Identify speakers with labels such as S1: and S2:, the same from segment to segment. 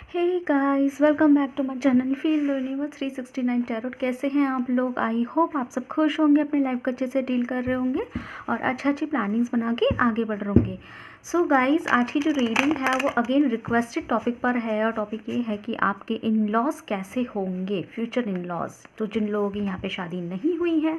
S1: Hey guys, welcome back to my channel feel the universe 369 tarot. कैसे हैं आप लोग? आई होप आप सब खुश होंगे, अपने लाइफ को अच्छे से डील कर रहे होंगे और अच्छी प्लानिंग्स बना के आगे बढ़ रहे होंगे। सो गाइस, आज की जो रीडिंग है वो अगेन रिक्वेस्टेड टॉपिक पर है और टॉपिक ये है कि आपके इन लॉज कैसे होंगे, फ्यूचर इन लॉज। तो जिन लोगों की यहाँ पे शादी नहीं हुई है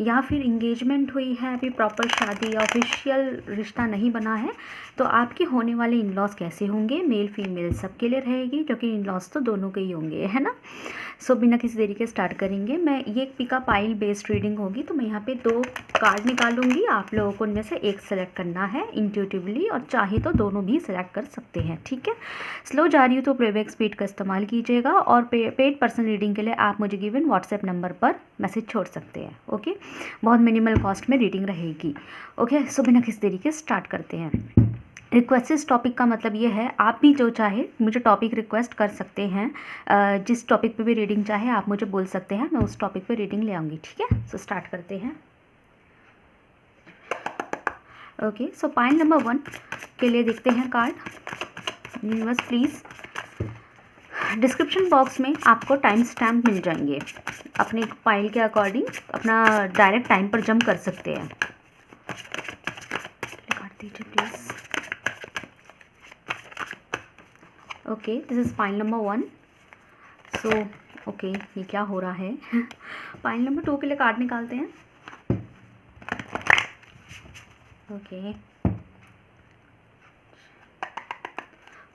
S1: या फिर इंगेजमेंट हुई है, अभी प्रॉपर शादी या ऑफिशियल रिश्ता नहीं बना है, तो आपके होने वाले इन लॉज कैसे होंगे, मेल फीमेल सबके लिए रहेगी, क्योंकि इन लॉज तो दोनों के ही होंगे, है ना। सो बिना किसी देरी के स्टार्ट करेंगे। मैं ये एक पिका पाइल बेस्ड रीडिंग होगी, तो मैं यहाँ पे 2 कार्ड निकालूंगी। आप लोगों को उनमें से एक सेलेक्ट करना है इंट्यूटिवली, और चाहे तो दोनों भी सेलेक्ट कर सकते हैं, ठीक है। स्लो जा रही हूँ तो प्लेबैक स्पीड का इस्तेमाल कीजिएगा, और पेड पर्सनल रीडिंग के लिए आप मुझे गिवन व्हाट्सएप नंबर पर मैसेज छोड़ सकते हैं, ओके। बहुत मिनिमल कॉस्ट में रीडिंग रहेगी, ओके। सो बिना किसी देरी के स्टार्ट करते हैं। रिक्वेस्ट इस टॉपिक का मतलब ये है, आप भी जो चाहे मुझे टॉपिक रिक्वेस्ट कर सकते हैं। जिस टॉपिक पे भी रीडिंग चाहे आप मुझे बोल सकते हैं, मैं उस टॉपिक पे रीडिंग ले आऊँगी, ठीक है। सो स्टार्ट करते हैं। ओके, सो पाइल नंबर 1 के लिए देखते हैं card. Universe please, description box में आपको टाइम स्टैम्प मिल जाएंगे। अपने पाइल के अकॉर्डिंग अपना डायरेक्ट टाइम पर जंप कर सकते हैं। काट दीजिए please. Okay, this is pile number 1। So okay, ये क्या हो रहा है? पाइल नंबर 2 के लिए कार्ड निकालते हैं। ओके,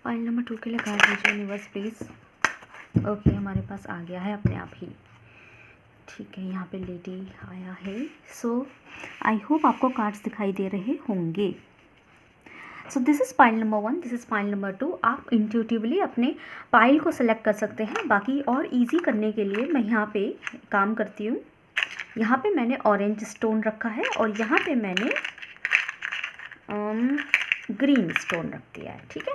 S1: पाइल नंबर 2 के लिए कार्ड दीजिए यूनिवर्स प्लीज़। ओके, हमारे पास आ गया है अपने आप ही, ठीक है। यहाँ पे लेडी आया है। सो आई होप आपको कार्ड्स दिखाई दे रहे होंगे। So this is pile number 1, this is pile number 2। आप इंट्यूटिवली अपने पाइल को सेलेक्ट कर सकते हैं। बाकी और इजी करने के लिए मैं यहाँ पे काम करती हूँ। यहाँ पे मैंने ऑरेंज स्टोन रखा है और यहाँ पे मैंने ग्रीन स्टोन रख दिया है, ठीक है।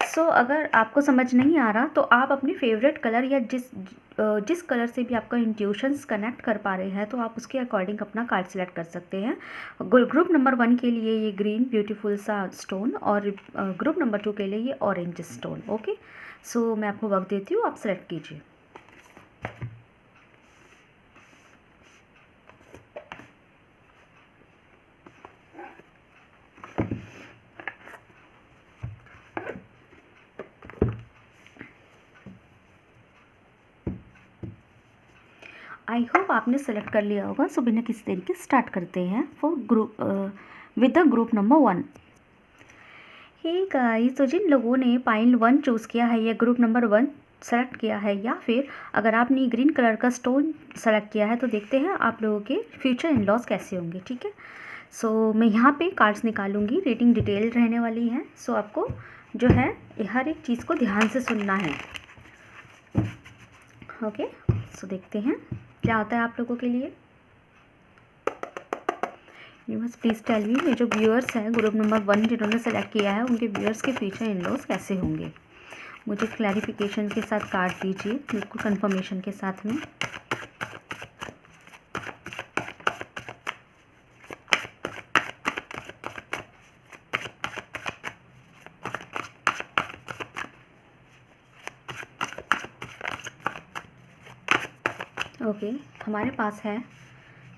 S1: सो अगर आपको समझ नहीं आ रहा तो आप अपनी फेवरेट कलर या जिस कलर से भी आपका इंट्यूशंस कनेक्ट कर पा रहे हैं, तो आप उसके अकॉर्डिंग अपना कार्ड सेलेक्ट कर सकते हैं। ग्रुप नंबर 1 के लिए ये ग्रीन ब्यूटीफुल सा स्टोन, और ग्रुप नंबर 2 के लिए ये ऑरेंज स्टोन, ओके। सो मैं आपको वक्त देती हूँ, आप सेलेक्ट कीजिए। आई होप आपने सेलेक्ट कर लिया होगा। सो बिना किसी तरीके स्टार्ट करते हैं for group with the group number 1। Hey guys, तो जिन लोगों ने पाइल 1 चूज़ किया है या ग्रुप नंबर 1 सेलेक्ट किया है, या फिर अगर आपने ग्रीन कलर का स्टोन सेलेक्ट किया है, तो देखते हैं आप लोगों के फ्यूचर इन लॉज कैसे होंगे, ठीक है। सो मैं यहाँ पे कार्ड्स निकालूंगी, रीडिंग डिटेल रहने वाली है। सो आपको जो है हर एक चीज़ को ध्यान से सुनना है, ओके। सो देखते हैं क्या होता है आप लोगों के लिए। यूनिवर्स प्लीज़ टेल मी, मेरे जो व्यूअर्स हैं ग्रुप नंबर 1 जिन्होंने सेलेक्ट किया है, उनके व्यूअर्स के फ्यूचर इन लॉज कैसे होंगे। मुझे क्लैरिफिकेशन के साथ कार्ड दीजिए, बिल्कुल कंफर्मेशन के साथ में। ओके, हमारे पास है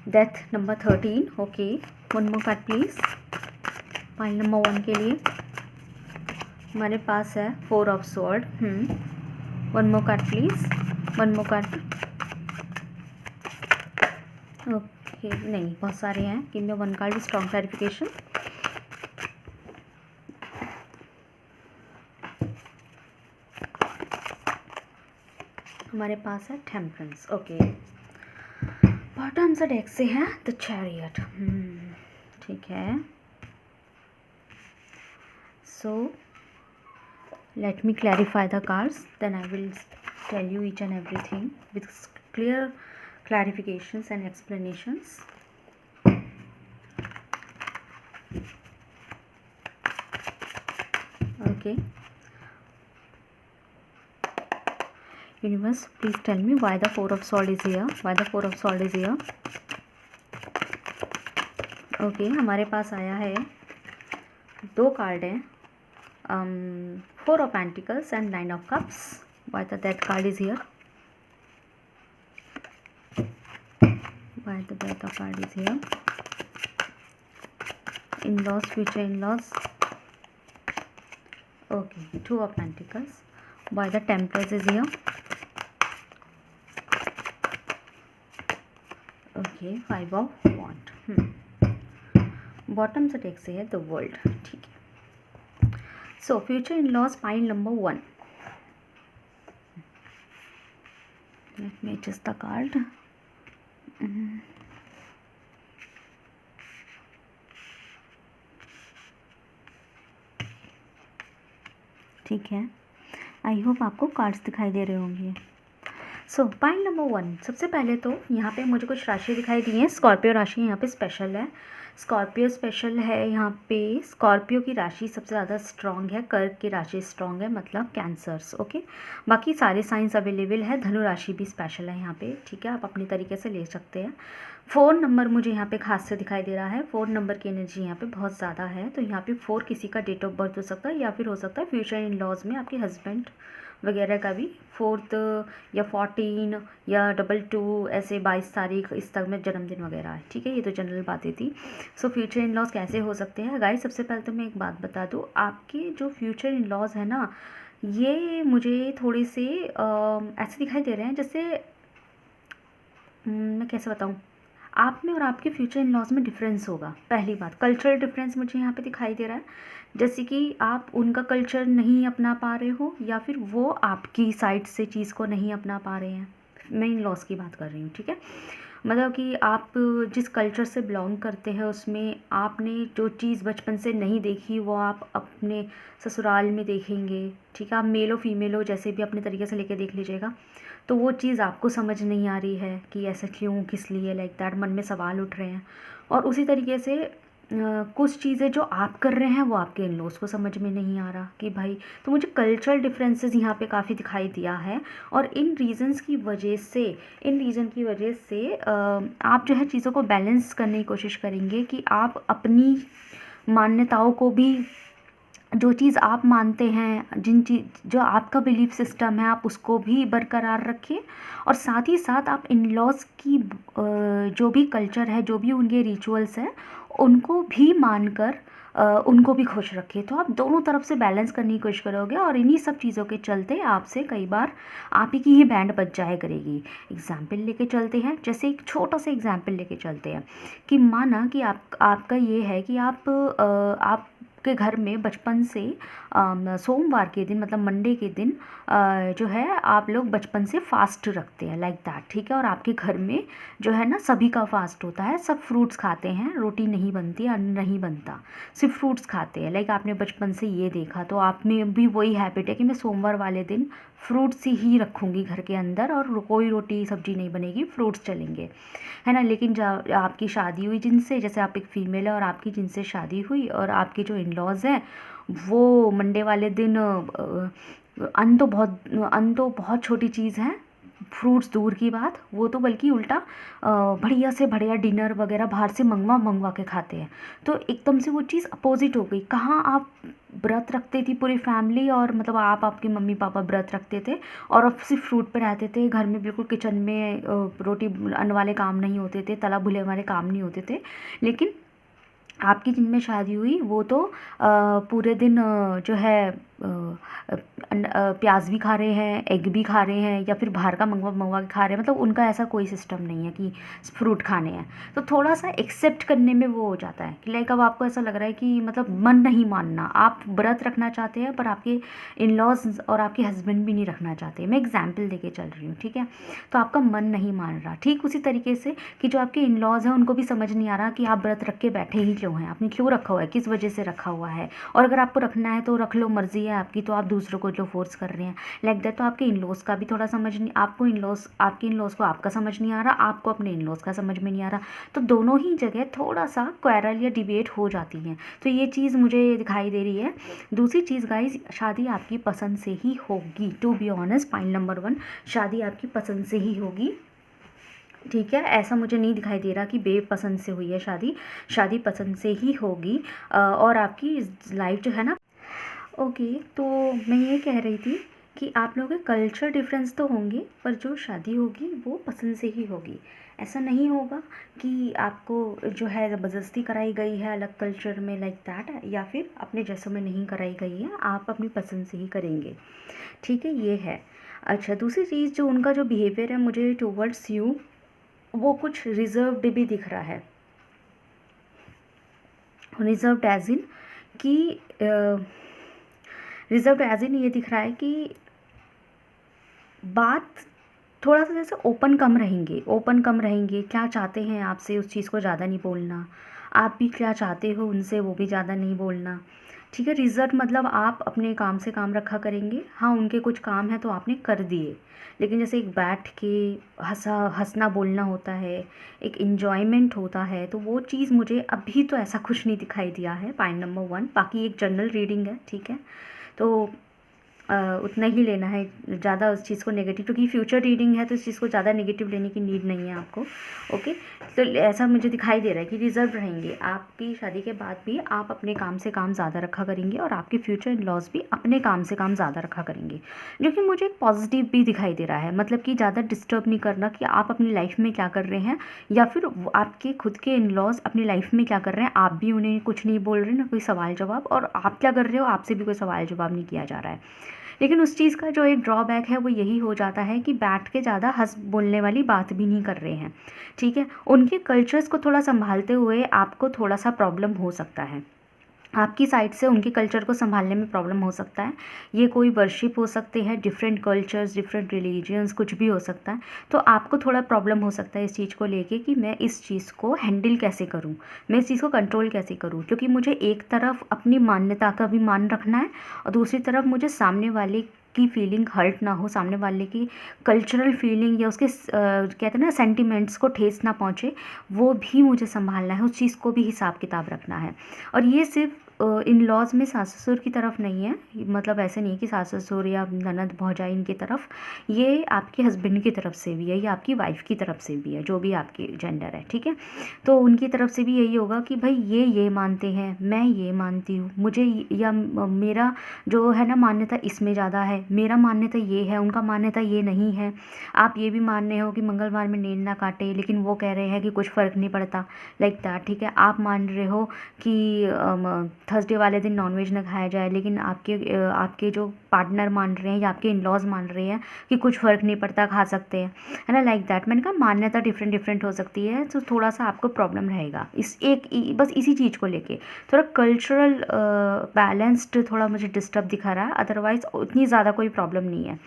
S1: death number 13, okay. 1 more card please. Pile number 1 के लिए हमारे पास है 4 of sword. 1 more card please, 1 more card. Okay, नहीं बहुत सारे हैं, give me 1 card strong clarification. हमारे पास है टेम्परेंस, ओके। बॉटम से डेक से है द चैरियट, ठीक है। So let me clarify the cards, then I will tell you each and everything with clear clarifications and explanations. Okay, universe please tell me why the 4 of swords is here, why the 4 of swords is here. Okay, हमारे पास आया है 2 card हैं, Four of Pentacles and Nine of Cups. Why the Death card is here? Why the Death of card is here? In-laws, future in-laws. Okay, Two of Pentacles. Why the Temperance is here? Okay, Five of Wands. Bottom से deck से है the world, ठीक है। So future in laws pile number 1। Let me adjust the card. ठीक है, I hope आपको cards दिखाई दे रहे होंगे। सो पाइल नंबर 1, सबसे पहले तो यहाँ पे मुझे कुछ राशि दिखाई दी है। स्कॉर्पियो राशि यहाँ पे स्पेशल है, स्कॉर्पियो स्पेशल है यहाँ पे। स्कॉर्पियो की राशि सबसे ज़्यादा स्ट्रॉन्ग है, कर्क की राशि स्ट्रॉन्ग है, मतलब कैंसर्स। ओके, बाकी सारे साइंस अवेलेबल है। धनु राशि भी स्पेशल है यहाँ पे, ठीक है, आप अपनी तरीके से ले सकते हैं। 4 नंबर मुझे यहाँ पे खास से दिखाई दे रहा है। 4 नंबर की एनर्जी यहाँ पे बहुत ज़्यादा है, तो यहाँ पे 4 किसी का डेट ऑफ बर्थ हो सकता है, या फिर हो सकता है फ्यूचर इन लॉज में आपके हस्बैंड वगैरह का भी 4th या 14 या 22 ऐसे 22 तारीख इस तक में जन्मदिन वगैरह है, ठीक है। ये तो जनरल बातें थी। सो फ्यूचर इन लॉज कैसे हो सकते हैं गाइस? सबसे पहले तो मैं एक बात बता दूँ, आपके जो फ्यूचर इन लॉज है ना, ये मुझे थोड़े से ऐसे दिखाई दे रहे हैं जैसे मैं कैसे बताऊँ, आप में और आपके फ्यूचर इन लॉज में डिफरेंस होगा। पहली बात, कल्चरल डिफरेंस मुझे यहाँ पे दिखाई दे रहा है, जैसे कि आप उनका कल्चर नहीं अपना पा रहे हो, या फिर वो आपकी साइड से चीज़ को नहीं अपना पा रहे हैं। मैं इन लॉज की बात कर रही हूँ, ठीक है। मतलब कि आप जिस कल्चर से बिलोंग करते हैं उसमें आपने जो चीज़ बचपन से नहीं देखी वो आप अपने ससुराल में देखेंगे, ठीक है। आप मेल हो फीमेल हो जैसे भी अपने तरीके से लेके देख लीजिएगा, तो वो चीज़ आपको समझ नहीं आ रही है कि ऐसा क्यों, किस लिए, लाइक दैट, मन में सवाल उठ रहे हैं। और उसी तरीके से कुछ चीज़ें जो आप कर रहे हैं वो आपके इन लॉज को समझ में नहीं आ रहा कि भाई, तो मुझे कल्चरल डिफरेंसेस यहाँ पे काफ़ी दिखाई दिया है। और इन रीज़न की वजह से आप जो है चीज़ों को बैलेंस करने की कोशिश करेंगे कि आप अपनी मान्यताओं को भी, जो चीज़ आप मानते हैं, जो आपका बिलीफ सिस्टम है, आप उसको भी बरकरार रखें। और साथ ही साथ आप इन लॉज की जो भी कल्चर है, जो भी उनके रिचुअल्स हैं, उनको भी मानकर उनको भी खुश रखें। तो आप दोनों तरफ से बैलेंस करने की कोशिश करोगे, और इन्हीं सब चीज़ों के चलते आपसे कई बार आप ही की ही बैंड बज जाया करेगी। एग्जाम्पल लेके चलते हैं, जैसे एक छोटा सा एग्जाम्पल लेके चलते हैं कि माना कि आपका ये है कि आप के घर में बचपन से सोमवार के दिन, मतलब मंडे के दिन जो है आप लोग बचपन से फास्ट रखते हैं, लाइक दैट, ठीक है। और आपके घर में जो है ना सभी का फास्ट होता है, सब फ्रूट्स खाते हैं, रोटी नहीं बनती, अन्न नहीं बनता, सिर्फ फ्रूट्स खाते हैं। लाइक आपने बचपन से ये देखा, तो आप में भी वही हैबिट है कि मैं सोमवार वाले दिन फ्रूट्स ही रखूँगी घर के अंदर, और कोई रोटी सब्जी नहीं बनेगी, फ्रूट्स चलेंगे, है ना। लेकिन जब आपकी शादी हुई जिनसे, जैसे आप एक फ़ीमेल है और आपकी जिनसे शादी हुई, और आपके जो इन लॉज हैं वो मंडे वाले दिन अन्न तो बहुत छोटी चीज़ है, फ्रूट्स दूर की बात, वो तो बल्कि उल्टा बढ़िया से बढ़िया डिनर वगैरह बाहर से मंगवा के खाते हैं। तो एकदम से वो चीज़ अपोजिट हो गई। कहाँ आप व्रत रखते थी पूरी फैमिली, और मतलब आप आपके मम्मी पापा व्रत रखते थे और अब सिर्फ फ्रूट पे रहते थे, घर में बिल्कुल किचन में रोटी अन्न वाले काम नहीं होते थे, तला भुले वाले काम नहीं होते थे। लेकिन आपकी जिनमें शादी हुई वो तो पूरे दिन जो है प्याज भी खा रहे हैं, एग भी खा रहे हैं, या फिर बाहर का मंगवा के खा रहे हैं। मतलब उनका ऐसा कोई सिस्टम नहीं है कि फ्रूट खाने हैं। तो थोड़ा सा एक्सेप्ट करने में वो हो जाता है कि लाइक अब आपको ऐसा लग रहा है कि मतलब मन नहीं मानना, आप व्रत रखना चाहते हैं पर आपके इन लॉज और आपके हस्बैंड भी नहीं रखना चाहते। मैं एग्जाम्पल देके चल रही हूँ, ठीक है। तो आपका मन नहीं मान रहा। ठीक उसी तरीके से कि जो आपके इन लॉज हैं उनको भी समझ नहीं आ रहा कि आप व्रत रख के बैठे ही क्यों हैं, आपने क्यों रखा हुआ है, किस वजह से रखा हुआ है। और अगर आपको रखना है तो रख लो, मर्जी है आपकी, तो आप दूसरों को जो फोर्स कर रहे हैं लाइक दैट। तो आपके इन लॉज का भी थोड़ा समझ नहीं, आपके इन लॉज को आपका समझ नहीं आ रहा, आपको अपने इन लॉज का समझ में नहीं आ रहा। तो दोनों ही जगह थोड़ा सा क्वेरल या डिबेट हो जाती है। तो ये चीज़ मुझे दिखाई दे रही है। दूसरी चीज़ गाइज, शादी आपकी पसंद से ही होगी। To be honest, point number 1, शादी आपकी पसंद से ही होगी, ठीक है। ऐसा मुझे नहीं दिखाई दे रहा कि बेपसंद से हुई है शादी। शादी पसंद से ही होगी। और आपकी लाइफ जो है ना, ओके, तो मैं ये कह रही थी कि आप लोगों के कल्चर डिफरेंस तो होंगे, पर जो शादी होगी वो पसंद से ही होगी। ऐसा नहीं होगा कि आपको जो है ज़बरदस्ती कराई गई है अलग कल्चर में, लाइक दैट, या फिर अपने जैसों में नहीं कराई गई है, आप अपनी पसंद से ही करेंगे। ठीक है, ये है। अच्छा, दूसरी चीज़, जो उनका जो बिहेवियर है मुझे टूवर्ड्स यू, वो कुछ रिजर्व्ड भी दिख रहा है। रिजर्व्ड एज इन कि रिजर्व्ड एज इन ये दिख रहा है कि बात थोड़ा सा जैसे ओपन कम रहेंगे, क्या चाहते हैं आपसे उस चीज़ को ज़्यादा नहीं बोलना, आप भी क्या चाहते हो उनसे वो भी ज़्यादा नहीं बोलना। ठीक है, रिजर्व मतलब आप अपने काम से काम रखा करेंगे। हाँ, उनके कुछ काम है तो आपने कर दिए, लेकिन जैसे एक बैठ के हंसना बोलना होता है, एक इन्जॉयमेंट होता है, तो वो चीज़ मुझे अभी तो ऐसा कुछ नहीं दिखाई दिया है, पॉइंट नंबर 1। बाकी एक जनरल रीडिंग है, ठीक है, तो उतना ही लेना है, ज़्यादा उस चीज़ को नेगेटिव, क्योंकि फ्यूचर रीडिंग है तो इस चीज़ को ज़्यादा नेगेटिव लेने की नीड नहीं है आपको। ओके, तो ऐसा मुझे दिखाई दे रहा है कि रिजर्व रहेंगे, आपकी शादी के बाद भी आप अपने काम से काम ज़्यादा रखा करेंगे, और आपके फ्यूचर इन लॉज भी अपने काम से काम ज़्यादा रखा करेंगे, जो कि मुझे एक पॉजिटिव भी दिखाई दे रहा है। मतलब कि ज़्यादा डिस्टर्ब नहीं करना कि आप अपनी लाइफ में क्या कर रहे हैं, या फिर आपके खुद के इन लॉज अपनी लाइफ में क्या कर रहे हैं, आप भी उन्हें कुछ नहीं बोल रहे, ना कोई सवाल जवाब, और आप क्या कर रहे हो आपसे भी कोई सवाल जवाब नहीं किया जा रहा है। लेकिन उस चीज़ का जो एक ड्रॉबैक है वो यही हो जाता है कि बैठ के ज़्यादा हंस बोलने वाली बात भी नहीं कर रहे हैं। ठीक है, उनके कल्चर्स को थोड़ा संभालते हुए आपको थोड़ा सा प्रॉब्लम हो सकता है, आपकी साइड से उनके कल्चर को संभालने में प्रॉब्लम हो सकता है। ये कोई वर्शिप हो सकते हैं, डिफरेंट कल्चर्स, डिफरेंट रिलीजियंस, कुछ भी हो सकता है। तो आपको थोड़ा प्रॉब्लम हो सकता है इस चीज़ को लेके कि मैं इस चीज़ को हैंडल कैसे करूँ, मैं इस चीज़ को कंट्रोल कैसे करूँ, क्योंकि मुझे एक तरफ अपनी मान्यता का भी मान रखना है, और दूसरी तरफ मुझे सामने वाले की फीलिंग हर्ट ना हो, सामने वाले की कल्चरल फीलिंग या उसके कहते हैं ना सेंटिमेंट्स को ठेस ना पहुँचे, वो भी मुझे संभालना है, उस चीज़ को भी हिसाब किताब रखना है। और ये सिर्फ इन लॉज में सास ससुर की तरफ नहीं है, मतलब ऐसे नहीं कि सास ससुर या ननद भौजाई इनकी तरफ, ये आपके हस्बैंड की तरफ से भी है, या आपकी वाइफ की तरफ से भी है, जो भी आपकी जेंडर है। ठीक है, तो उनकी तरफ से भी यही होगा कि भाई ये मानते हैं, मैं ये मानती हूँ, मुझे या मेरा जो है ना मान्यता इसमें ज़्यादा है, मेरा मान्यता ये है, उनका मान्यता ये नहीं है। आप ये भी मान रहे हो कि मंगलवार में नेल ना काटे, लेकिन वो कह रहे हैं कि कुछ फ़र्क नहीं पड़ता, लाइक दैट। ठीक है, आप मान रहे हो कि थर्सडे वाले दिन नॉनवेज ना खाया जाए, लेकिन आपके जो पार्टनर मान रहे हैं या आपके इन लॉज मान रहे हैं कि कुछ फ़र्क नहीं पड़ता, खा सकते हैं, है ना, लाइक दैट। मैंने कहा मान्यता डिफरेंट डिफरेंट हो सकती है, तो थोड़ा सा आपको प्रॉब्लम रहेगा बस इसी चीज़ को लेके थोड़ा कल्चरल बैलेंस्ड थोड़ा मुझे डिस्टर्ब दिखा रहा है, अदरवाइज़ उतनी ज़्यादा कोई प्रॉब्लम नहीं है।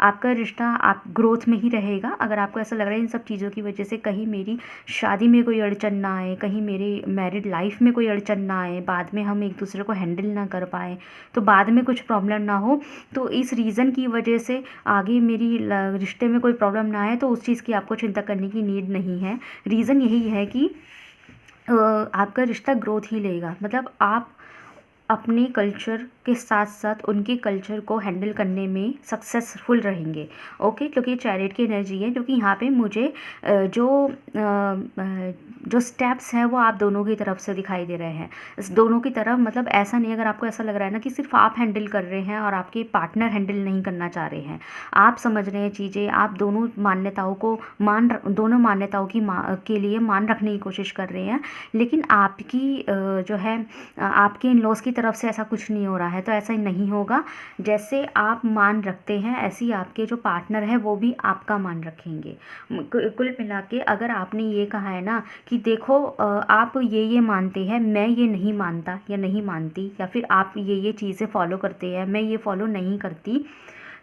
S1: आपका रिश्ता आप ग्रोथ में ही रहेगा। अगर आपको ऐसा लग रहा है इन सब चीज़ों की वजह से कहीं मेरी शादी में कोई अड़चन ना आए, कहीं मेरी मैरिड लाइफ में कोई अड़चन ना आए, बाद में हम एक दूसरे को हैंडल ना कर पाए, तो बाद में कुछ प्रॉब्लम ना हो, तो इस रीज़न की वजह से आगे मेरी रिश्ते में कोई प्रॉब्लम ना आए, तो उस चीज़ की आपको चिंता करने की नीड नहीं है। रीज़न यही है कि आपका रिश्ता ग्रोथ ही लेगा, मतलब आप अपने कल्चर के साथ साथ उनके कल्चर को हैंडल करने में सक्सेसफुल रहेंगे। ओके, क्योंकि चैरिट की एनर्जी है, क्योंकि यहाँ पे मुझे जो स्टेप्स हैं वो आप दोनों की तरफ से दिखाई दे रहे हैं, इस दोनों की तरफ, मतलब ऐसा नहीं, अगर आपको ऐसा लग रहा है ना कि सिर्फ आप हैंडल कर रहे हैं और आपके पार्टनर हैंडल नहीं करना चाह रहे हैं, आप समझ रहे हैं चीज़ें, आप दोनों मान्यताओं को दोनों मान्यताओं के लिए मान रखने की कोशिश कर रहे हैं, लेकिन आपकी जो है आपके इन लॉज की तरफ से ऐसा कुछ नहीं हो रहा है, तो ऐसा ही नहीं होगा। जैसे आप मान रखते हैं, ऐसे ही आपके जो पार्टनर है वो भी आपका मान रखेंगे। कुल मिला के अगर आपने ये कहा है ना कि देखो आप ये मानते हैं, मैं ये नहीं मानता या नहीं मानती, या फिर आप ये चीज़ें फॉलो करते हैं, मैं ये फॉलो नहीं करती,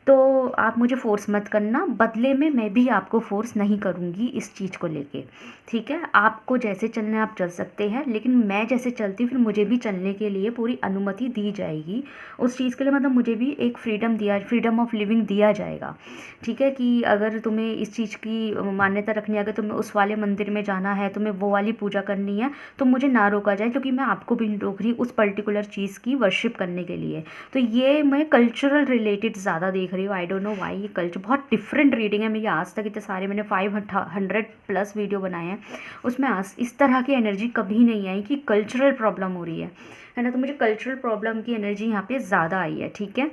S1: तो आप मुझे फ़ोर्स मत करना, बदले में मैं भी आपको फ़ोर्स नहीं करूँगी इस चीज़ को लेके। ठीक है, आपको जैसे चलना है आप चल सकते हैं, लेकिन मैं जैसे चलती हूँ फिर मुझे भी चलने के लिए पूरी अनुमति दी जाएगी उस चीज़ के लिए, मतलब मुझे भी एक फ्रीडम ऑफ लिविंग दिया जाएगा। ठीक है, कि अगर तुम्हें इस चीज़ की मान्यता रखनी है, अगर तुम्हें उस वाले मंदिर में जाना है, तुम्हें वो वाली पूजा करनी है, तो मुझे ना रोका जाए, क्योंकि मैं आपको भी नहीं रोक रही उस पर्टिकुलर चीज़ की वर्शिप करने के लिए। तो ये मैं कल्चरल रिलेटेड ज़्यादा देख देख रही हो। आई डोंट नो वाई ये कल्चर बहुत डिफरेंट रीडिंग है। मैं ये आज तक इतने सारे मैंने 500+ वीडियो बनाए हैं, उसमें आज इस तरह की एनर्जी कभी नहीं आई कि कल्चरल प्रॉब्लम हो रही है ना। तो मुझे कल्चरल प्रॉब्लम की एनर्जी यहाँ पे ज़्यादा आई है, ठीक है।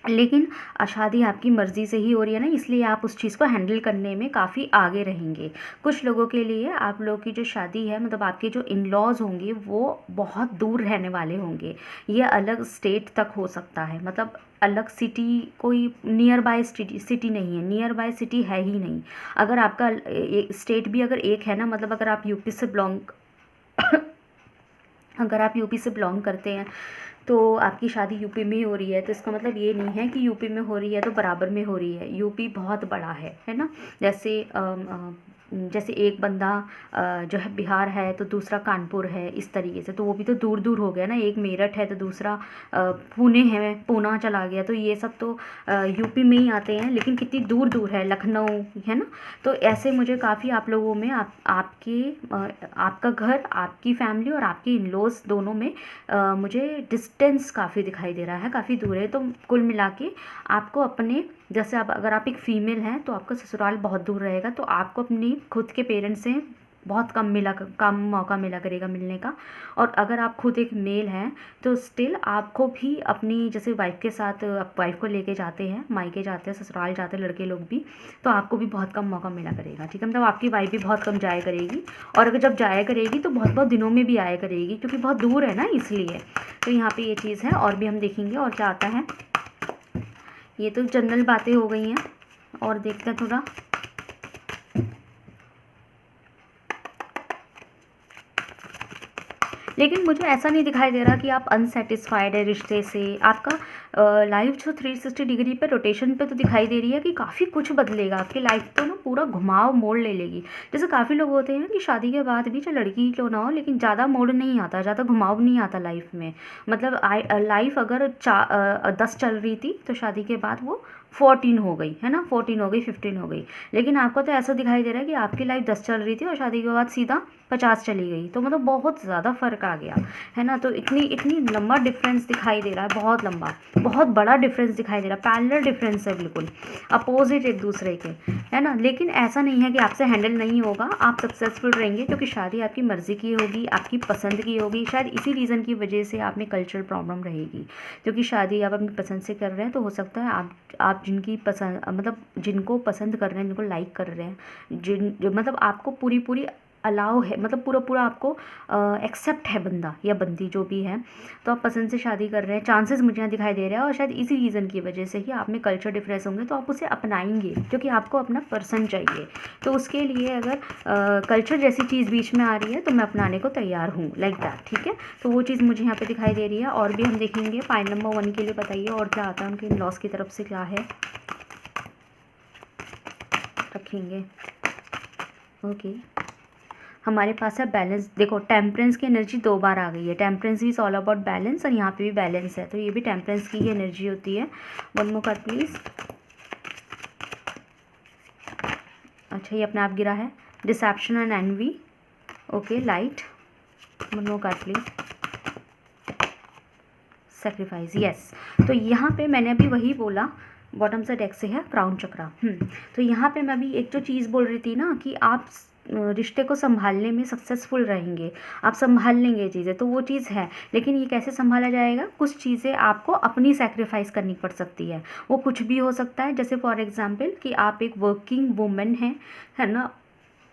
S1: लेकिन शादी आपकी मर्ज़ी से ही हो रही है ना, इसलिए आप उस चीज़ को हैंडल करने में काफ़ी आगे रहेंगे। कुछ लोगों के लिए आप लोगों की जो शादी है, मतलब आपके जो इन लॉज़ होंगे वो बहुत दूर रहने वाले होंगे। ये अलग स्टेट तक हो सकता है, मतलब अलग सिटी, कोई नियर बाय सिटी नहीं है, नियर बाय सिटी है ही नहीं। अगर आपका स्टेट भी अगर एक है ना, मतलब अगर आप यूपी से अगर आप यूपी से बिलोंग करते हैं तो आपकी शादी यूपी में ही हो रही है, तो इसका मतलब ये नहीं है कि यूपी में हो रही है तो बराबर में हो रही है। यूपी बहुत बड़ा है ना। जैसे एक बंदा जो है बिहार है तो दूसरा कानपुर है, इस तरीके से, तो वो भी तो दूर दूर हो गया ना। एक मेरठ है तो दूसरा पुणे है, पूना चला गया, तो ये सब तो यूपी में ही आते हैं, लेकिन कितनी दूर दूर है, लखनऊ है ना। तो ऐसे मुझे काफ़ी आप लोगों में आपका घर, आपकी फैमिली और आपकी इन लॉज दोनों में मुझे डिस्टेंस काफ़ी दिखाई दे रहा है, काफ़ी दूर है। तो कुल मिला के आपको अपने, जैसे आप अगर आप एक फ़ीमेल हैं तो आपका ससुराल बहुत दूर रहेगा, तो आपको अपनी खुद के पेरेंट्स से बहुत कम मौका मिला करेगा मिलने का। और अगर आप खुद एक मेल हैं तो स्टिल आपको भी अपनी, जैसे वाइफ के साथ आप वाइफ को लेके जाते हैं, मायके जाते हैं, ससुराल जाते हैं लड़के लोग भी, तो आपको भी बहुत कम मौका मिला करेगा, ठीक है। मतलब आपकी वाइफ भी बहुत कम जाया करेगी, और अगर जब जाया करेगी तो बहुत बहुत दिनों में भी आया करेगी, क्योंकि बहुत दूर है ना, इसलिए। तो यहाँ पे ये चीज़ है। और भी हम देखेंगे और क्या आता है। ये तो जनरल बातें हो गई हैं, और देखते हैं थोड़ा। लेकिन मुझे ऐसा नहीं दिखाई दे रहा कि आप अनसेटिस्फाइड है रिश्ते से। आपका लाइफ जो 360 डिग्री पे रोटेशन पे तो दिखाई दे रही है कि काफ़ी कुछ बदलेगा। आपकी लाइफ तो ना पूरा घुमाव मोड़ ले लेगी। जैसे काफ़ी लोग होते हैं कि शादी के बाद भी, चाहे लड़की क्यों ना हो, लेकिन ज़्यादा मोड़ नहीं आता, ज़्यादा घुमाव नहीं आता लाइफ में। मतलब लाइफ अगर 10 चल रही थी तो शादी के बाद वो 14 हो गई, है ना, 14 हो गई, 15 हो गई। लेकिन आपको तो ऐसा दिखाई दे रहा है कि आपकी लाइफ 10 चल रही थी और शादी के बाद सीधा 50 चली गई। तो मतलब बहुत ज़्यादा फ़र्क आ गया, है ना। तो इतनी लंबा डिफरेंस दिखाई दे रहा है, बहुत लंबा, बहुत बड़ा डिफरेंस दिखाई दे रहा है। पैरेलल डिफरेंस है, बिल्कुल अपोजिट एक दूसरे के, है ना। लेकिन ऐसा नहीं है कि आपसे हैंडल नहीं होगा, आप सक्सेसफुल रहेंगे, क्योंकि शादी आपकी मर्ज़ी की होगी, आपकी पसंद की होगी। शायद इसी रीज़न की वजह से आप में कल्चरल प्रॉब्लम रहेगी, क्योंकि शादी आप अपनी पसंद से कर रहे हैं। तो हो सकता है आप जिनकी पसंद, मतलब जिनको पसंद कर रहे हैं, जिनको लाइक कर रहे हैं, मतलब आपको पूरी अलाउ है, मतलब पूरा आपको एक्सेप्ट है बंदा या बंदी जो भी है, तो आप पसंद से शादी कर रहे हैं। चांसेस मुझे यहाँ दिखाई दे रहा है, और शायद इसी रीज़न की वजह से ही आप में कल्चर डिफरेंस होंगे, तो आप उसे अपनाएंगे, क्योंकि आपको अपना पर्सन चाहिए। तो उसके लिए अगर कल्चर जैसी चीज़ बीच में आ रही है तो मैं अपनाने को तैयार हूँ, लाइक दैट, ठीक है। तो वो चीज़ मुझे यहाँ पर दिखाई दे रही है। और भी हम देखेंगे। फाइल नंबर 1 के लिए बताइए और क्या आता है, उनके इन लॉस की तरफ से क्या है, रखेंगे। ओके, हमारे पास है बैलेंस। देखो, टेम्परेंस की एनर्जी 2 बार आ गई है। Temperance is all about balance, और यहाँ पे भी बैलेंस है, तो ये भी टेम्परेंस की ही एनर्जी होती है। 1 मोर कार्ड प्लीज़। अच्छा, ये अपने आप गिरा है। Deception and envy. Okay, light. 1 more card please. Sacrifice, yes. तो यहाँ पे मैंने अभी वही बोला, बॉटम से डेक से है क्राउन चक्रा। तो यहाँ पे मैं अभी एक जो चीज़ बोल रही थी ना, कि आप रिश्ते को संभालने में सक्सेसफुल रहेंगे, आप संभाल लेंगे चीज़ें, तो वो चीज़ है। लेकिन ये कैसे संभाला जाएगा? कुछ चीज़ें आपको अपनी सैक्रिफाइस करनी पड़ सकती है। वो कुछ भी हो सकता है, जैसे फॉर एग्जांपल कि आप एक वर्किंग वुमेन हैं, है ना।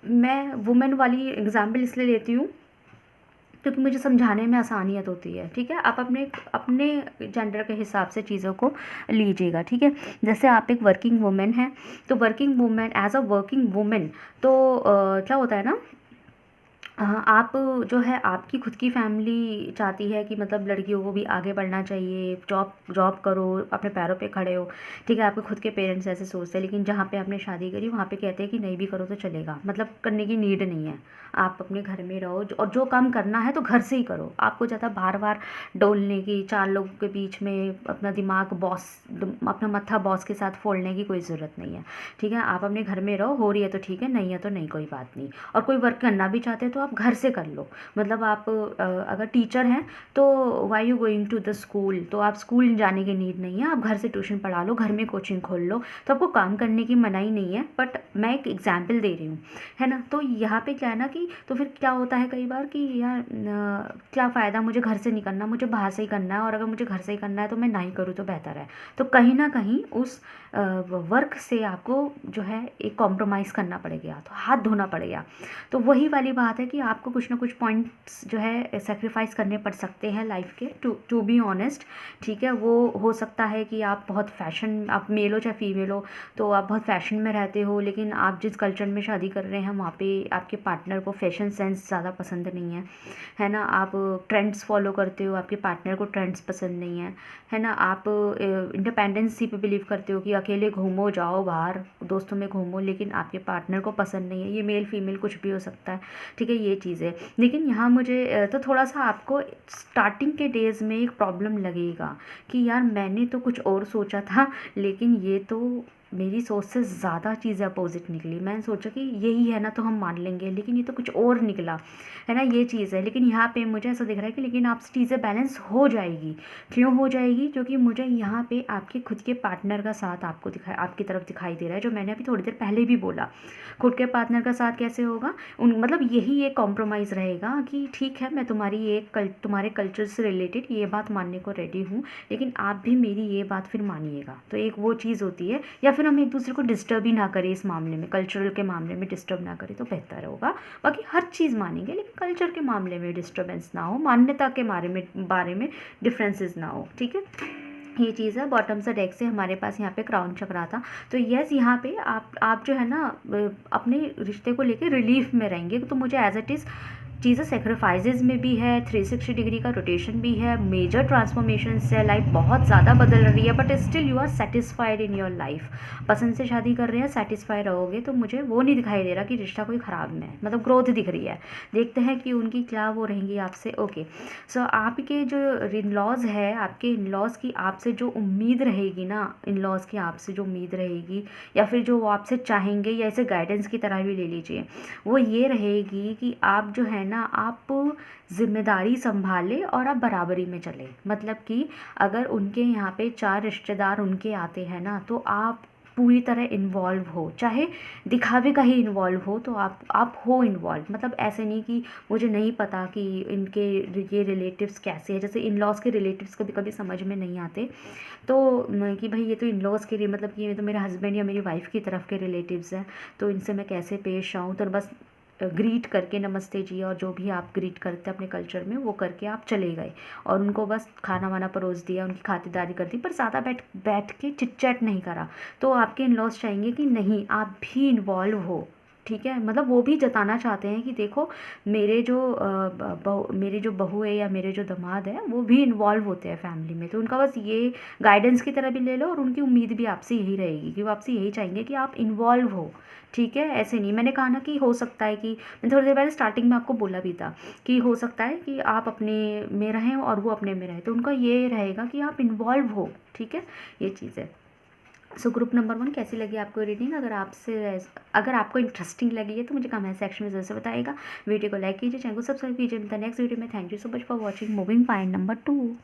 S1: मैं वुमेन वाली एग्जांपल इसलिए लेती हूँ क्योंकि मुझे समझाने में आसानियत होती है, ठीक है। आप अपने जेंडर के हिसाब से चीज़ों को लीजिएगा, ठीक है। जैसे आप एक वर्किंग वुमेन हैं, तो working women, as a working women, तो क्या होता है ना, आप जो है, आपकी खुद की फैमिली चाहती है कि मतलब लड़कियों को भी आगे बढ़ना चाहिए, जॉब करो, अपने पैरों पे खड़े हो, ठीक है। आपके खुद के पेरेंट्स ऐसे सोचते हैं, लेकिन जहाँ पे आपने शादी करी वहाँ पे कहते हैं कि नहीं भी करो तो चलेगा, मतलब करने की नीड नहीं है, आप अपने घर में रहो, और जो काम करना है तो घर से ही करो। आपको ज़्यादा बार बार डोलने की, 4 लोगों के बीच में अपना दिमाग अपना मत्था बॉस के साथ फोड़ने की कोई ज़रूरत नहीं है, ठीक है। आप अपने घर में रहो, हो रही है तो ठीक है, नहीं है तो नहीं, कोई बात नहीं। और कोई वर्क करना भी चाहते हैं तो आप आप घर से कर लो। मतलब आप अगर टीचर हैं तो why you going to the school, तो आप स्कूल जाने की नीड नहीं है, आप घर से ट्यूशन पढ़ा लो, घर में कोचिंग खोल लो, तो आपको काम करने की मनाही नहीं है। बट मैं एक एग्जाम्पल दे रही हूँ, है ना। तो यहाँ पे क्या है ना कि तो फिर क्या होता है कई बार कि यार क्या फ़ायदा, मुझे घर से नहीं करना, मुझे बाहर से ही करना है, और अगर मुझे घर से ही करना है तो मैं ना ही करूँ तो बेहतर है। तो कहीं ना कहीं उस वर्क से आपको जो है एक कॉम्प्रोमाइज़ करना पड़ेगा, तो हाथ धोना पड़ेगा। तो वही वाली बात है कि आपको कुछ ना कुछ पॉइंट्स जो है सेक्रीफाइस करने पड़ सकते हैं लाइफ के, टू बी ऑनेस्ट। ठीक है, वो हो सकता है कि आप बहुत फैशन, आप मेल हो चाहे फीमेल हो, तो आप बहुत फैशन में रहते हो, लेकिन आप जिस कल्चर में शादी कर रहे हैं वहाँ पे आपके पार्टनर को फैशन सेंस ज़्यादा पसंद नहीं है ना। आप ट्रेंड्स फॉलो करते हो, आपके पार्टनर को ट्रेंड्स पसंद नहीं है ना। आप इंडिपेंडेंसी पे बिलीव करते हो कि अकेले घूमो, जाओ बाहर दोस्तों में घूमो, लेकिन आपके पार्टनर को पसंद नहीं है। ये मेल फीमेल कुछ भी हो सकता है, ठीक है, ये चीज़ है। लेकिन यहाँ मुझे तो थोड़ा सा आपको स्टार्टिंग के डेज़ में एक प्रॉब्लम लगेगा कि यार मैंने तो कुछ और सोचा था, लेकिन ये तो मेरी सोच से ज़्यादा चीज़ें अपोजिट निकली। मैंने सोचा कि यही है ना तो हम मान लेंगे, लेकिन ये तो कुछ और निकला, है ना, ये चीज़ है। लेकिन यहाँ पे मुझे ऐसा दिख रहा है कि लेकिन आपसे चीज़ें बैलेंस हो जाएगी। क्यों हो जाएगी? क्योंकि मुझे यहाँ पे आपके खुद के पार्टनर का साथ आपको दिखाई, आपकी तरफ दिखाई दे रहा है, जो मैंने अभी थोड़ी देर पहले भी बोला। खुद के पार्टनर का साथ कैसे होगा? मतलब यही एक कॉम्प्रोमाइज़ रहेगा कि ठीक है, मैं तुम्हारे कल्चर से रिलेटेड ये बात मानने को रेडी हूँ, लेकिन आप भी मेरी ये बात फिर मानिएगा। तो एक वो चीज़ होती है, या फिर हम एक दूसरे को डिस्टर्ब ही ना करें इस मामले में, कल्चरल के मामले में डिस्टर्ब ना करें तो बेहतर होगा। बाकी हर चीज़ मानेंगे, लेकिन कल्चर के मामले में डिस्टर्बेंस ना हो, मान्यता के बारे में डिफरेंसेस ना हो, ठीक है। ये चीज़ है। बॉटम से डेक से हमारे पास यहाँ पे क्राउन चक्रा था। तो यस, यहाँ पे आप जो है ना अपने रिश्ते को लेके रिलीफ में रहेंगे। तो मुझे एज इट इज़ चीज़ें सेक्रीफाइसेस में भी है, 360 डिग्री का रोटेशन भी है, मेजर ट्रांसफॉर्मेशन है, लाइफ बहुत ज़्यादा बदल रही है, but still you are satisfied in your life. पसंद से शादी कर रहे हैं, सेटिस्फाई रहोगे, तो मुझे वो नहीं दिखाई दे रहा कि रिश्ता कोई ख़राब में है, मतलब ग्रोथ दिख रही है। देखते हैं कि उनकी क्या वो रहेंगी आपसे। ओके, सो आपके जो इन लॉज है, आपके इन लॉज की आपसे जो उम्मीद रहेगी ना, इन लॉज की आपसे जो उम्मीद रहेगी, या फिर जो वो आपसे चाहेंगे, या इसे गाइडेंस की तरह भी ले लीजिए, वो ये रहेगी कि आप जो है ना, आप जिम्मेदारी संभालें और आप बराबरी में चलें। मतलब कि अगर उनके यहाँ पे 4 रिश्तेदार उनके आते हैं ना, तो आप पूरी तरह इन्वॉल्व हो, चाहे दिखावे का ही इन्वॉल्व हो, तो आप हो इन्वॉल्व। मतलब ऐसे नहीं कि मुझे नहीं पता कि इनके ये रिलेटिव्स कैसे हैं। जैसे इन लॉज के रिलेटिव्स कभी कभी समझ में नहीं आते, तो कि भाई ये तो इन लॉज के, मतलब कि ये तो मेरे हस्बैंड या मेरी वाइफ की तरफ के रिलेटिव्स हैं, तो इनसे मैं कैसे पेश आऊँ। तो बस ग्रीट करके नमस्ते जी, और जो भी आप ग्रीट करते हैं अपने कल्चर में वो करके आप चले गए, और उनको बस खाना वाना परोस दिया, उनकी खातिरदारी कर दी, पर ज़्यादा बैठ के चिट चैट नहीं करा। तो आपके इन लॉज चाहेंगे कि नहीं, आप भी इन्वॉल्व हो, ठीक है। मतलब वो भी जताना चाहते हैं कि देखो मेरे जो बहू है या मेरे जो दामाद है वो भी इन्वॉल्व होते हैं फैमिली में। तो उनका बस ये गाइडेंस की तरह भी ले लो, और उनकी उम्मीद भी आपसे यही रहेगी कि वो आपसे यही चाहेंगे कि आप इन्वॉल्व हो, ठीक है। ऐसे नहीं, मैंने कहा ना कि हो सकता है कि मैं थोड़ी देर पहले स्टार्टिंग में आपको बोला भी था कि हो सकता है कि आप अपने में रहें और वो अपने में रहें, तो उनका ये रहेगा कि आप इन्वॉल्व हो, ठीक है, ये चीज़ है। सो ग्रुप नंबर 1 कैसी लगी आपको रीडिंग? अगर आपको इंटरेस्टिंग लगी है तो मुझे कमेंट सेक्शन में ज़रूर से बताइएगा। वीडियो को लाइक कीजिए, चैनल को सब्सक्राइब कीजिए। मिलता है नेक्स्ट वीडियो में। Thank you so much for watching. Moving point number 2।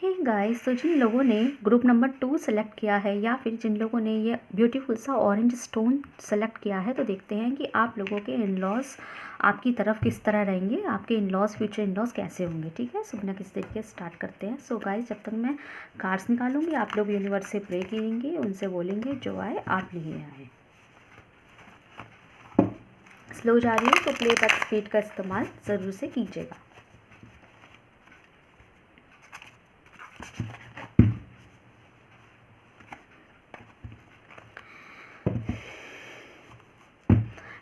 S1: Hey guys, तो जिन लोगों ने ग्रुप नंबर 2 सेलेक्ट किया है, या फिर जिन लोगों ने ये ब्यूटीफुल सा ऑरेंज स्टोन सेलेक्ट किया है, तो देखते हैं कि आप लोगों के इन लॉज आपकी तरफ किस तरह रहेंगे, आपके in laws future in laws कैसे होंगे, ठीक है। सो बिना किस तरीके से स्टार्ट करते हैं। सो गाइस, जब तक मैं कार्ड्स निकालूंगी आप लोग यूनिवर्स से प्रे करेंगे, उनसे बोलेंगे जो आए आप लिए आए। स्लो जा रही है तो प्लेबैक स्पीड का इस्तेमाल ज़रूर से कीजिएगा।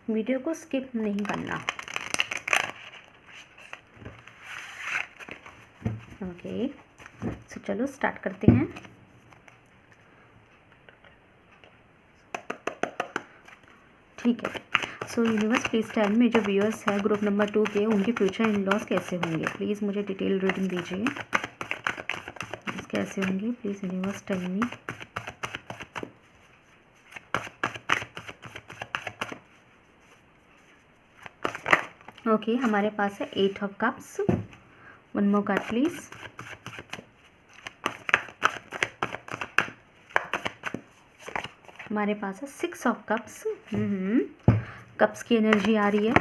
S1: वीडियो को स्किप नहीं करना। ओके, सो चलो स्टार्ट करते हैं। ठीक है, so universe please tell me, जो व्यूअर्स है ग्रुप नंबर 2 के, उनके फ्यूचर इन लॉज कैसे होंगे। प्लीज़ मुझे डिटेल रीडिंग दीजिए, कैसे होंगे please universe tell me. Okay, हमारे पास है 8 of cups. One more card please. हमारे पास है 6 ऑफ कप्स। कप्स की एनर्जी आ रही है।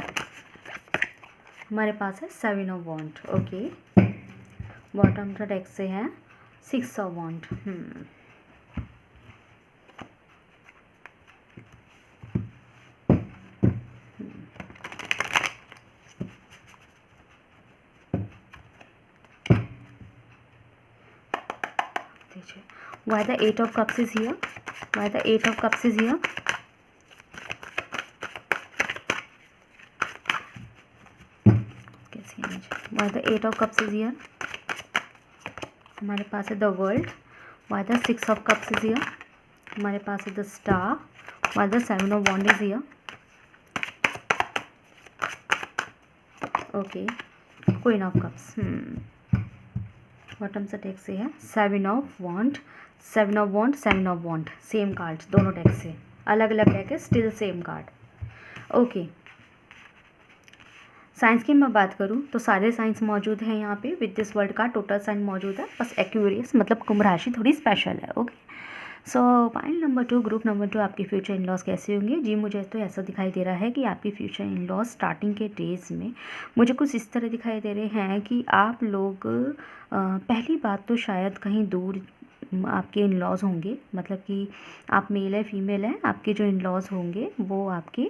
S1: हमारे पास है 7 ऑफ वॉन्ड। ओके, बॉटम का डेक से है 6 of wand. Why the 8 of cups is here? Why the 8 of cups is here? कैसी image? Why the 8 of cups is here? हमारे पास है the world. Why the 6 of cups is here? हमारे पास है the star. Why the 7 of wand is here? Okay, queen of cups. Bottom से deck से है 7 of wand, 7 of wand, 7 of wand. Same cards दोनों डेक से, अलग अलग डेक है, still same card. Okay, science की मैं बात करूँ तो सारे साइंस मौजूद हैं यहाँ पे। विद दिस वर्ल्ड का टोटल साइन मौजूद है, बस एक्यूरियस मतलब कुंभ राशि थोड़ी स्पेशल है। Okay, so point number 2, group number 2, आपके फ्यूचर इन लॉज कैसे होंगे? जी, मुझे तो ऐसा दिखाई दे रहा है कि आपके फ्यूचर इन लॉज स्टार्टिंग के डेज में मुझे कुछ इस तरह दिखाई दे रहे हैं कि आप लोग पहली बात तो शायद कहीं दूर आपके इन लॉज होंगे, मतलब कि आप मेल है फीमेल है, आपके जो इन लॉज होंगे वो आपकी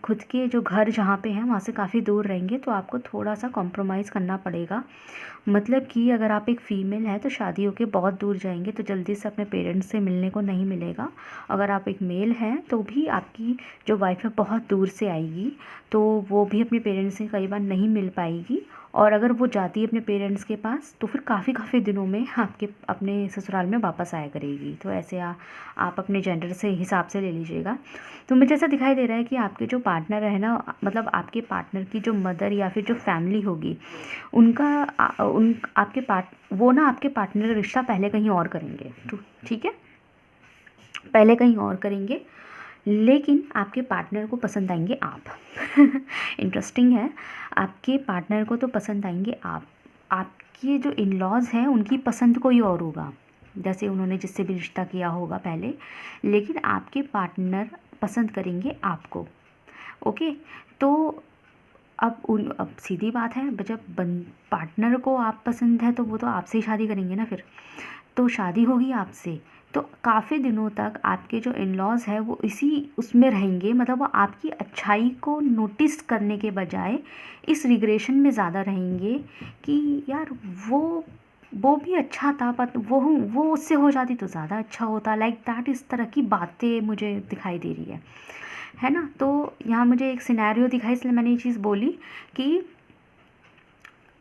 S1: खुद के जो घर जहाँ पे हैं वहाँ से काफ़ी दूर रहेंगे, तो आपको थोड़ा सा कॉम्प्रोमाइज़ करना पड़ेगा। मतलब कि अगर आप एक फ़ीमेल है तो शादी होके बहुत दूर जाएंगे तो जल्दी से अपने पेरेंट्स से मिलने को नहीं मिलेगा। अगर आप एक मेल हैं तो भी आपकी जो वाइफ है बहुत दूर से आएगी, तो वो भी अपने पेरेंट्स से कई बार नहीं मिल पाएगी। और अगर वो जाती है अपने पेरेंट्स के पास तो फिर काफ़ी दिनों में आपके अपने ससुराल में वापस आया करेगी। तो ऐसे आप अपने जेंडर से हिसाब से ले लीजिएगा। तो मुझे ऐसा दिखाई दे रहा है कि आपके जो पार्टनर है ना, मतलब आपके पार्टनर की जो मदर या फिर जो फैमिली होगी उनका वो ना आपके पार्टनर का रिश्ता पहले कहीं और करेंगे। ठीक है, पहले कहीं और करेंगे, लेकिन आपके पार्टनर को पसंद आएंगे आप। इंटरेस्टिंग है, आपके पार्टनर को तो पसंद आएंगे आप। आपके जो इन लॉज हैं उनकी पसंद कोई और होगा, जैसे उन्होंने जिससे भी रिश्ता किया होगा पहले, लेकिन आपके पार्टनर पसंद करेंगे आपको। ओके, तो अब सीधी बात है, जब पार्टनर को आप पसंद है तो वो तो आपसे ही शादी करेंगे ना, फिर तो शादी होगी आपसे। तो काफ़ी दिनों तक आपके जो इन लॉज है वो उसमें रहेंगे, मतलब वो आपकी अच्छाई को नोटिस करने के बजाय इस रिग्रेशन में ज़्यादा रहेंगे कि यार वो भी अच्छा था, पर वो उससे हो जाती तो ज़्यादा अच्छा होता, लाइक दैट। इस तरह की बातें मुझे दिखाई दे रही है ना। तो यहाँ मुझे एक सिनेरियो दिखाई, इसलिए मैंने ये चीज़ बोली कि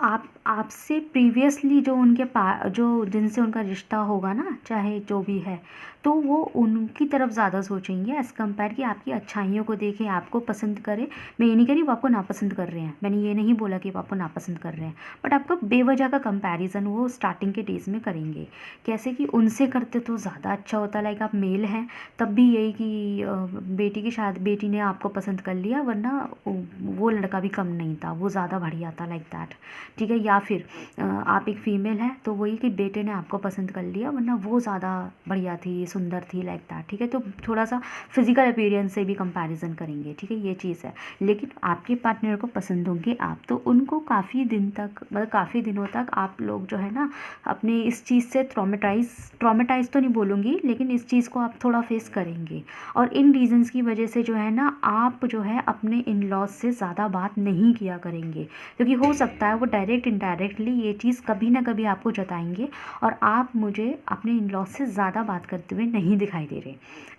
S1: आपसे प्रीवियसली जो जिनसे उनका रिश्ता होगा ना, चाहे जो भी है, तो वो उनकी तरफ ज़्यादा सोचेंगे एज़ कम्पेयर कि आपकी अच्छाइयों को देखें, आपको पसंद करें। मैं ये नहीं कह रही वो आपको नापसंद कर रहे हैं, मैंने ये नहीं बोला कि वो आपको नापसंद कर रहे हैं, बट आपका बेवजह का कंपैरिजन वो स्टार्टिंग के डेज़ में करेंगे। कैसे कि उनसे करते तो ज़्यादा अच्छा होता, लाइक आप मेल हैं तब भी यही कि बेटी ने आपको पसंद कर लिया, वरना वो लड़का भी कम नहीं था, वो ज़्यादा बढ़िया था, लाइक दैट। ठीक है, या फिर आप एक फ़ीमेल है तो वही कि बेटे ने आपको पसंद कर लिया, वरना वो ज़्यादा बढ़िया थी, सुंदर थी, लाइक दैट। ठीक है, तो थोड़ा सा फिजिकल अपीयरेंस से भी कंपैरिजन करेंगे। ठीक है, ये चीज़ है। लेकिन आपके पार्टनर को पसंद होंगे आप, तो उनको काफ़ी दिनों तक आप लोग जो है ना अपने इस चीज़ से ट्रॉमेटाइज तो नहीं बोलूँगी, लेकिन इस चीज़ को आप थोड़ा फेस करेंगे। और इन रीजंस की वजह से जो है ना आप जो है अपने इन लॉज से ज़्यादा बात नहीं किया करेंगे, क्योंकि हो सकता है वो डायरेक्ट इनडायरेक्टली ये चीज़ कभी ना कभी आपको जताएंगे और आप मुझे अपने इन लॉज से ज़्यादा बात करते हुए नहीं दिखाई दे रहे।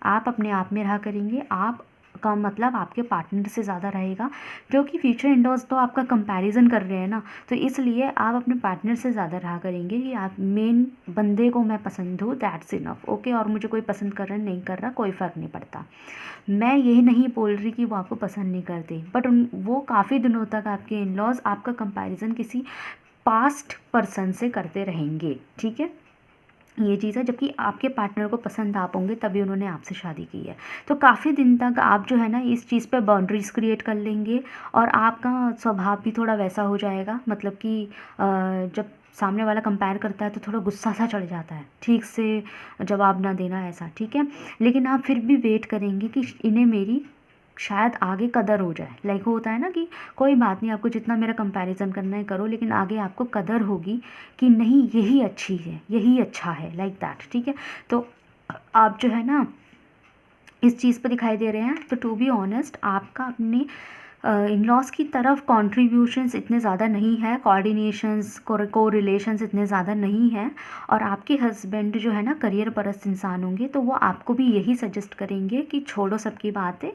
S1: आप अपने आप में रहा करेंगे, आप का मतलब आपके पार्टनर से ज़्यादा रहेगा, क्योंकि फ्यूचर इन लॉज तो आपका कंपैरिजन कर रहे हैं ना, तो इसलिए आप अपने पार्टनर से ज़्यादा रहा करेंगे कि आप मेन बंदे को मैं पसंद हूँ, दैट्स इनफ। ओके, और मुझे कोई पसंद कर रहा नहीं कर रहा कोई फ़र्क नहीं पड़ता। मैं यही नहीं बोल रही कि वो आपको पसंद नहीं करते, बट वो काफ़ी दिनों तक आपके इन लॉज आपका कंपैरिजन किसी पास्ट पर्सन से करते रहेंगे। ठीक है, ये चीज़ है, जबकि आपके पार्टनर को पसंद आप होंगे तभी उन्होंने आपसे शादी की है। तो काफ़ी दिन तक आप जो है ना इस चीज़ पे बाउंड्रीज़ क्रिएट कर लेंगे और आपका स्वभाव भी थोड़ा वैसा हो जाएगा, मतलब कि जब सामने वाला कंपेयर करता है तो थोड़ा गुस्सा सा चढ़ जाता है, ठीक से जवाब ना देना ऐसा, ठीक है। लेकिन आप फिर भी वेट करेंगे कि इन्हें मेरी शायद आगे कदर हो जाए, लाइक होता है ना कि कोई बात नहीं, आपको जितना मेरा कंपैरिजन करना है करो, लेकिन आगे आपको कदर होगी कि नहीं यही अच्छी है, यही अच्छा है, लाइक दैट, ठीक है। तो आप जो है ना इस चीज़ पे दिखाई दे रहे हैं। तो टू बी ऑनेस्ट, आपका अपने इन लॉज की तरफ कॉन्ट्रीब्यूशंस इतने ज़्यादा नहीं है, कोऑर्डिनेशंस को रिलेशंस इतने ज़्यादा नहीं हैं। और आपके हस्बैंड जो है ना करियर परस्त इंसान होंगे, तो वो आपको भी यही सजेस्ट करेंगे कि छोड़ो सबकी बातें,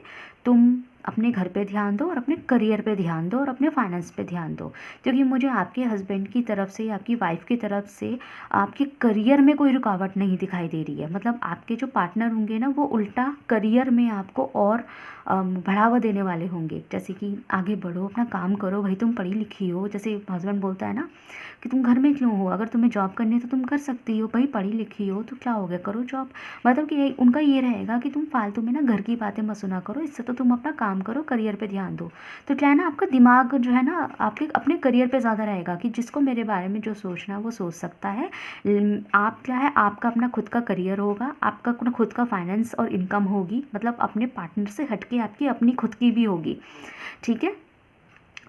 S1: तुम अपने घर पे ध्यान दो और अपने करियर पे ध्यान दो और अपने फाइनेंस पे ध्यान दो। क्योंकि मुझे आपके हस्बैंड की तरफ से, आपकी वाइफ की तरफ से आपके करियर में कोई रुकावट नहीं दिखाई दे रही है। मतलब आपके जो पार्टनर होंगे ना वो उल्टा करियर में आपको और बढ़ावा देने वाले होंगे, जैसे कि आगे बढ़ो, अपना काम करो, भाई तुम पढ़ी लिखी हो, जैसे हस्बैंड बोलता है ना कि तुम घर में क्यों हो, अगर तुम्हें जॉब करनी है तो तुम कर सकती हो, भाई पढ़ी लिखी हो तो क्या हो गया, करो जॉब। मतलब कि उनका ये रहेगा कि तुम फालतू में ना घर की बातें मत सुना करो, इससे तो तुम अपना काम करो, करियर पे ध्यान दो। तो क्या है ना, आपका दिमाग जो है ना आपके अपने करियर पे ज़्यादा रहेगा कि जिसको मेरे बारे में जो सोचना है वो सोच सकता है। आप क्या है, आपका अपना खुद का करियर होगा, आपका अपना खुद का फाइनेंस और इनकम होगी, मतलब अपने पार्टनर से हटके आपकी अपनी खुद की भी होगी, ठीक है।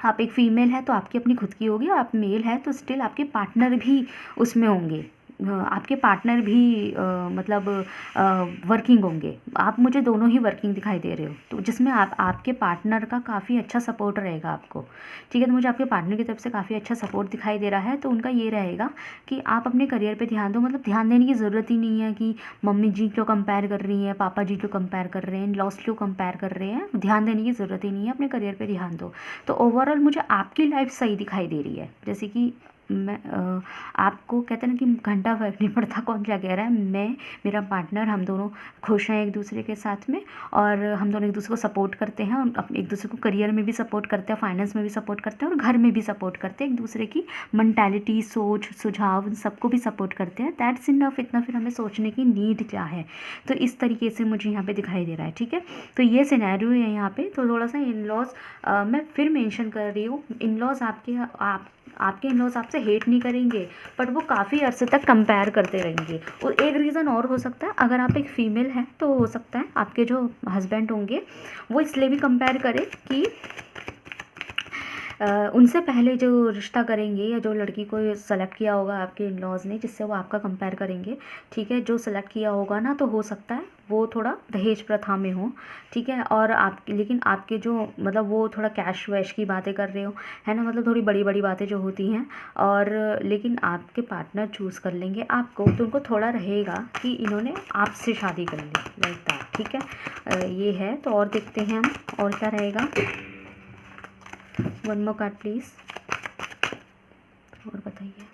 S1: आप एक फ़ीमेल है तो आपकी अपनी खुद की होगी, और आप मेल है तो स्टिल आपके पार्टनर भी उसमें होंगे। आपके पार्टनर भी मतलब वर्किंग होंगे। आप मुझे दोनों ही वर्किंग दिखाई दे रहे हो, तो जिसमें आपके पार्टनर का काफ़ी अच्छा सपोर्ट रहेगा आपको, ठीक है। तो मुझे आपके पार्टनर की तरफ से काफ़ी अच्छा सपोर्ट दिखाई दे रहा है। तो उनका ये रहेगा कि आप अपने करियर पे ध्यान दो, मतलब ध्यान देने की ज़रूरत ही नहीं है कि मम्मी जी क्यों कंपेयर कर रही हैं, पापा जी क्यों कंपेयर कर रहे हैं, लॉस क्यों कंपेयर कर रहे हैं, ध्यान देने की ज़रूरत ही नहीं है, अपने करियर पे ध्यान दो। तो ओवरऑल मुझे आपकी लाइफ सही दिखाई दे रही है। जैसे कि मैं आपको कहते हैं ना कि घंटा फर्क नहीं पड़ता कौन क्या कह रहा है, मैं मेरा पार्टनर हम दोनों खुश हैं एक दूसरे के साथ में, और हम दोनों एक दूसरे को सपोर्ट करते हैं, और एक दूसरे को करियर में भी सपोर्ट करते हैं, फाइनेंस में भी सपोर्ट करते हैं, और घर में भी सपोर्ट करते हैं, एक दूसरे की मेंटालिटी, सोच, सुझाव सबको भी सपोर्ट करते हैं। दैट्स इनफ, इतना फिर हमें सोचने की नीड क्या है। तो इस तरीके से मुझे यहाँ पे दिखाई दे रहा है, ठीक है। तो ये सिनेरियो है यहाँ पे। तो थोड़ा सा इन लॉज मैं फिर मेंशन कर रही हूँ, इन लॉज आपके इन लॉज आपसे हेट नहीं करेंगे, बट वो काफ़ी अरसे तक कंपेयर करते रहेंगे। और एक रीज़न और हो सकता है, अगर आप एक फ़ीमेल हैं तो हो सकता है आपके जो हस्बैंड होंगे वो इसलिए भी कंपेयर करें कि उनसे पहले जो रिश्ता करेंगे या जो लड़की को सेलेक्ट किया होगा आपके इन लॉज ने, जिससे वो आपका कंपेयर करेंगे, ठीक है, जो सेलेक्ट किया होगा ना, तो हो सकता है वो थोड़ा दहेज प्रथा में हो, ठीक है। और आप, लेकिन आपके जो मतलब वो थोड़ा कैश वैश की बातें कर रहे हो, है ना, मतलब थोड़ी बड़ी बड़ी बातें जो होती हैं, और लेकिन आपके पार्टनर चूज़ कर लेंगे आपको, तो उनको थोड़ा रहेगा कि इन्होंने आपसे शादी कर ली, लाइक दैट, ठीक है। ये है। तो और देखते हैं हम और क्या रहेगा। वन मोर कार्ड प्लीज़, और बताइए।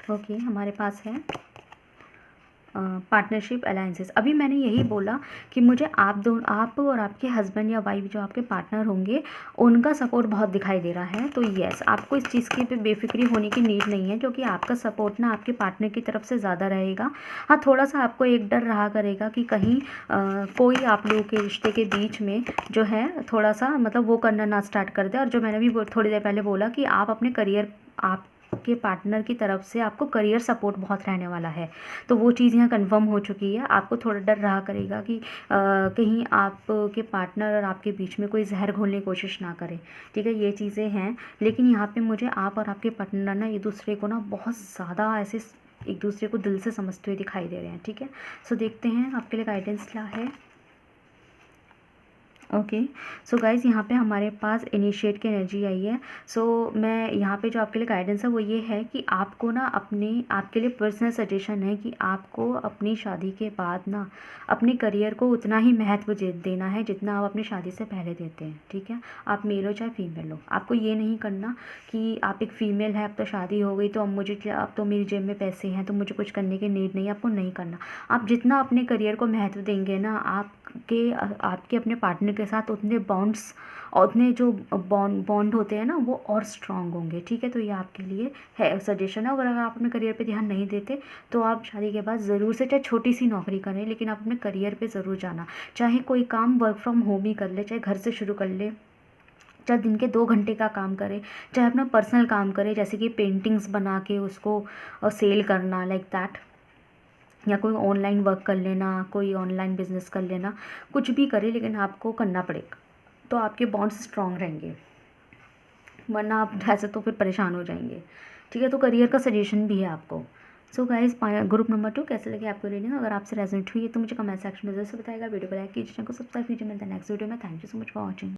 S1: ओके, हमारे पास है पार्टनरशिप अलायंसेस। अभी मैंने यही बोला कि मुझे आप और आपके हस्बैंड या वाइफ जो आपके पार्टनर होंगे उनका सपोर्ट बहुत दिखाई दे रहा है। तो यस, आपको इस चीज़ की पे बेफिक्री होने की नीड नहीं है, क्योंकि आपका सपोर्ट ना आपके पार्टनर की तरफ से ज़्यादा रहेगा। हाँ, थोड़ा सा आपको एक डर रहा करेगा कि कहीं कोई आप लोगों के रिश्ते के बीच में जो है थोड़ा सा मतलब वो करना ना स्टार्ट कर दे। और जो मैंने भी थोड़ी देर पहले बोला कि आप अपने करियर, आपके पार्टनर की तरफ से आपको करियर सपोर्ट बहुत रहने वाला है, तो वो चीज़ यहाँ कंफर्म हो चुकी है। आपको थोड़ा डर रहा करेगा कि कहीं आपके पार्टनर और आपके बीच में कोई जहर घोलने की कोशिश ना करे, ठीक है, ये चीज़ें हैं। लेकिन यहाँ पे मुझे आप और आपके पार्टनर ना एक दूसरे को ना बहुत ज़्यादा ऐसे एक दूसरे को दिल से समझते हुए दिखाई दे रहे हैं, ठीक है। सो देखते हैं आपके लिए गाइडेंस क्या है। ओके, सो गाइज़, यहाँ पे हमारे पास इनिशिएट की एनर्जी आई है। सो मैं यहाँ पे जो आपके लिए गाइडेंस है वो ये है कि आपको ना आपके लिए पर्सनल सजेशन है कि आपको अपनी शादी के बाद ना अपने करियर को उतना ही महत्व देना है जितना आप अपनी शादी से पहले देते हैं, ठीक है। आप मेल हो चाहे फीमेल हो, आपको ये नहीं करना कि आप एक फ़ीमेल है, अब तो शादी हो गई तो अब तो मेरी जेब में पैसे हैं तो मुझे कुछ करने की नीड नहीं है। आपको नहीं करना। आप जितना अपने करियर को महत्व देंगे ना, आपके अपने पार्टनर के साथ उतने बॉन्ड्स और उतने जो बॉन्ड होते हैं ना वो और स्ट्रांग होंगे, ठीक है। तो ये आपके लिए है सजेशन है। अगर आप अपने करियर पे ध्यान नहीं देते तो आप शादी के बाद ज़रूर से, चाहे छोटी सी नौकरी करें, लेकिन आप अपने करियर पे ज़रूर जाना। चाहे कोई काम वर्क फ्रॉम होम ही कर ले, चाहे घर से शुरू कर ले, चाहे दिन के 2 घंटे का काम करे, चाहे अपना पर्सनल काम करे, जैसे कि पेंटिंग्स बना के उसको सेल करना, लाइक दैट, या कोई ऑनलाइन वर्क कर लेना, कोई ऑनलाइन बिजनेस कर लेना, कुछ भी करे, लेकिन आपको करना पड़ेगा। तो आपके बॉन्ड्स स्ट्रांग रहेंगे, वरना आप ऐसे तो फिर परेशान हो जाएंगे, ठीक है। तो करियर का सजेशन भी है आपको। सो गाइस, ग्रुप नंबर 2 कैसे लगे आपको रीडिंग? अगर आपसे रेजोनेट हुई है तो मुझे कमेंट सेक्शन में जरूर से बताएगा। वीडियो को लाइक कीजिए, चैनल को सब्सक्राइब कीजिए। मिलता है नेक्स्ट वीडियो में। Thank you so much for watching.